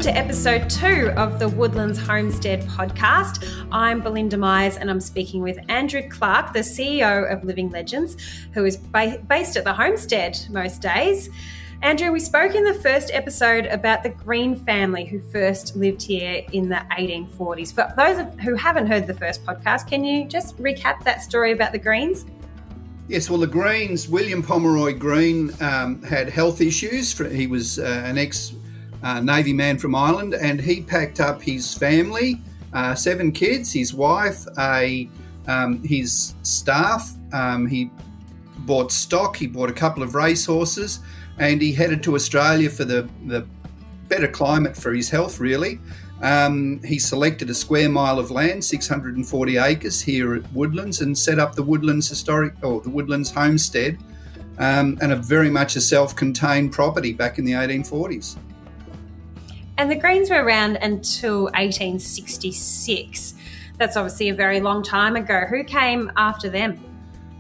welcome to episode 2 of the Woodlands Homestead podcast. I'm Belinda Meyers and I'm speaking with Andrew Clarke, the CEO of Living Legends, who is based at the homestead most days. Andrew, we spoke in the first episode about the Greene family who first lived here in the 1840s. For those who haven't heard the first podcast, can you just recap that story about the Greenes? Yes, well, the Greenes, William Pomeroy Greene had health issues. He was an ex-Navy man from Ireland, and he packed up his family, 7 kids, his wife, his staff. He bought stock, he bought a couple of racehorses, and he headed to Australia for the better climate for his health, really. He selected a square mile of land, 640 acres here at Woodlands, and set up the Woodlands the Woodlands Homestead, and very much a self-contained property back in the 1840s. And the Greenes were around until 1866. That's obviously a very long time ago. Who came after them?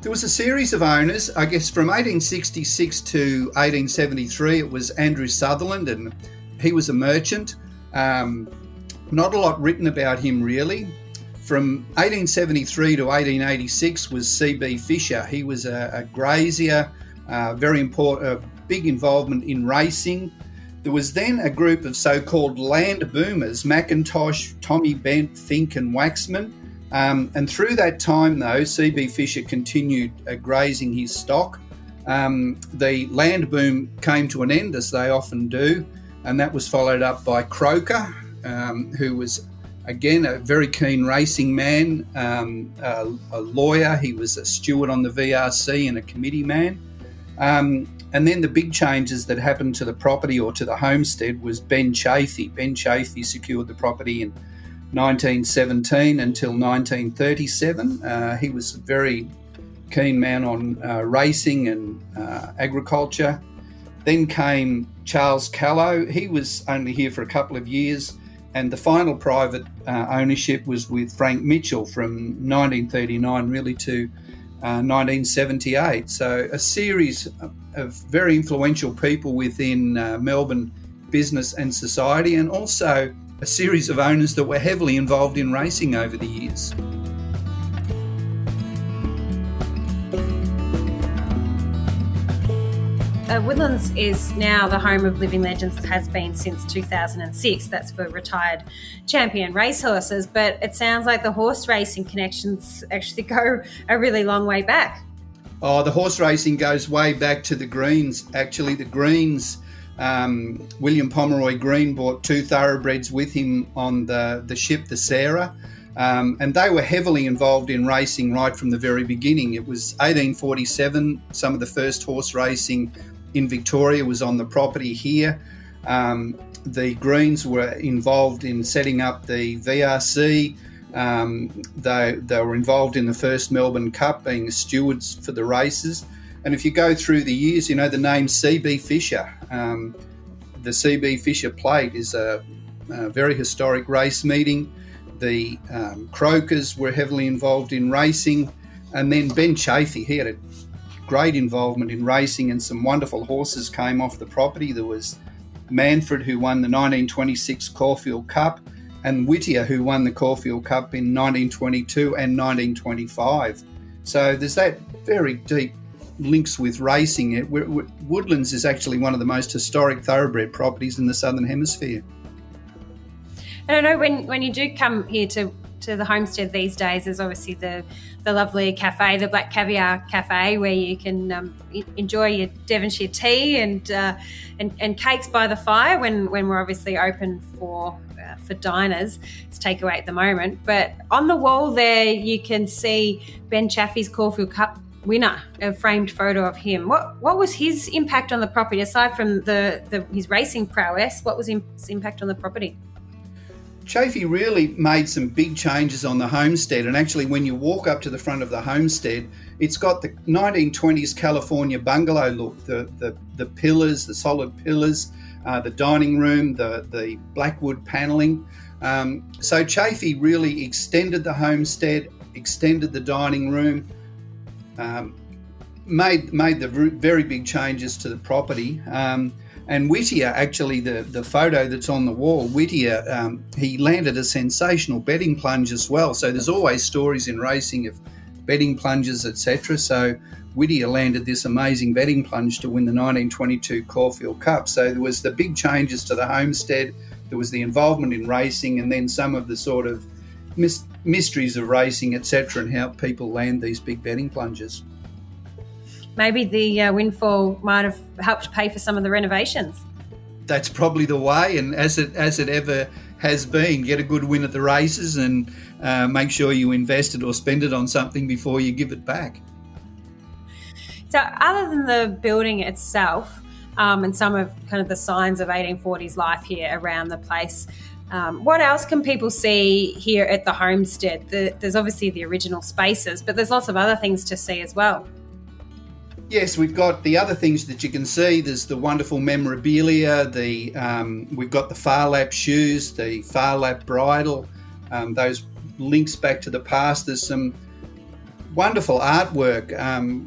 There was a series of owners, I guess from 1866 to 1873. It was Andrew Sutherland, and he was a merchant. Not a lot written about him, really. From 1873 to 1886 was C.B. Fisher. He was a grazier, very important, big involvement in racing. There was then a group of so-called land boomers, McIntosh, Tommy Bent, Fink and Waxman. And through that time, though, C.B. Fisher continued grazing his stock. The land boom came to an end, as they often do, and that was followed up by Croker, who was, again, a very keen racing man, a lawyer. He was a steward on the VRC and a committee man. And then the big changes that happened to the property or to the homestead was Ben Chaffey. Ben Chaffey secured the property in 1917 until 1937. He was a very keen man on racing and agriculture. Then came Charles Callow. He was only here for a couple of years, and the final private ownership was with Frank Mitchell from 1939 really to 1978. So a series of very influential people within Melbourne business and society, and also a series of owners that were heavily involved in racing over the years. Woodlands is now the home of Living Legends. It has been since 2006. That's for retired champion racehorses. But it sounds like the horse racing connections actually go a really long way back. Oh, the horse racing goes way back to the Greenes. Actually, the Greenes, William Pomeroy Greene bought 2 thoroughbreds with him on the ship, the Sarah. And they were heavily involved in racing right from the very beginning. It was 1847. Some of the first horse racing in Victoria was on the property here. The Greenes were involved in setting up the VRC. They were involved in the first Melbourne Cup, being stewards for the races. And if you go through the years, you know the name C.B. Fisher. The C.B. Fisher Plate is a very historic race meeting. The Crokers were heavily involved in racing. And then Ben Chaffey, he had a great involvement in racing, and some wonderful horses came off the property. There was Manfred, who won the 1926 Caulfield Cup, and Whittier, who won the Caulfield Cup in 1922 and 1925. So there's that very deep links with racing. Woodlands is actually one of the most historic thoroughbred properties in the Southern Hemisphere. And I know when you do come here to the homestead these days, there's obviously the lovely cafe, the Black Caviar Cafe, where you can enjoy your Devonshire tea and cakes by the fire when we're obviously open for diners. It's takeaway at the moment. But on the wall there, you can see Ben Chaffey's Caulfield Cup winner, a framed photo of him. What was his impact on the property, aside from his racing prowess? What was his impact on the property? Chaffey really made some big changes on the homestead, and actually when you walk up to the front of the homestead, it's got the 1920s California bungalow look, the pillars, the solid pillars, the dining room, the blackwood panelling. So Chaffey really extended the homestead, extended the dining room, made the very big changes to the property. And Whittier, actually, the photo that's on the wall, Whittier, he landed a sensational betting plunge as well. So there's always stories in racing of betting plunges, etc. So Whittier landed this amazing betting plunge to win the 1922 Caulfield Cup. So there was the big changes to the homestead, there was the involvement in racing, and then some of the sort of mysteries of racing, etc., and how people land these big betting plunges. Maybe the windfall might have helped pay for some of the renovations. That's probably the way, and as it ever has been, get a good win at the races and make sure you invest it or spend it on something before you give it back. So other than the building itself and some of kind of the signs of 1840s life here around the place, what else can people see here at the homestead? There's obviously the original spaces, but there's lots of other things to see as well. Yes, we've got the other things that you can see. There's the wonderful memorabilia. We've got the far lap shoes, the far lap bridle. Those links back to the past. There's some wonderful artwork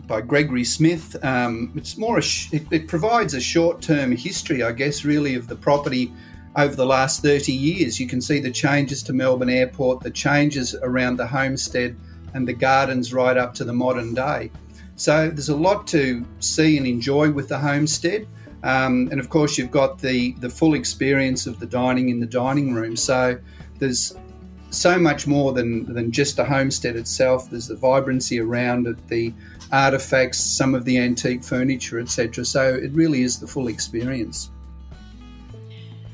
by Gregory Smith. It's more it provides a short-term history, I guess, really of the property over the last 30 years. You can see the changes to Melbourne Airport, the changes around the homestead, and the gardens right up to the modern day. So there's a lot to see and enjoy with the homestead. And of course, you've got the full experience of the dining in the dining room. So there's so much more than just the homestead itself. There's the vibrancy around it, the artefacts, some of the antique furniture, etc. So it really is the full experience.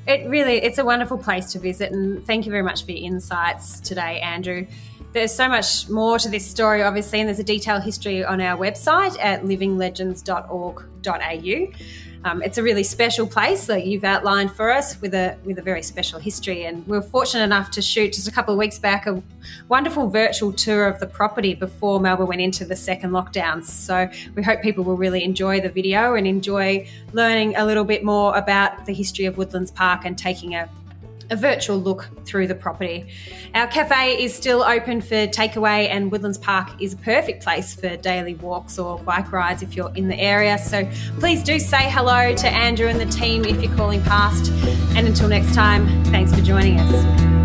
It's a wonderful place to visit, and thank you very much for your insights today, Andrew. There's so much more to this story, obviously, and there's a detailed history on our website at livinglegends.org.au. It's a really special place that you've outlined for us with a very special history, and we were fortunate enough to shoot just a couple of weeks back a wonderful virtual tour of the property before Melbourne went into the second lockdown. So we hope people will really enjoy the video and enjoy learning a little bit more about the history of Woodlands Park and taking a virtual look through the property. Our cafe is still open for takeaway, and Woodlands Park is a perfect place for daily walks or bike rides if you're in the area. So please do say hello to Andrew and the team if you're calling past. And until next time, thanks for joining us.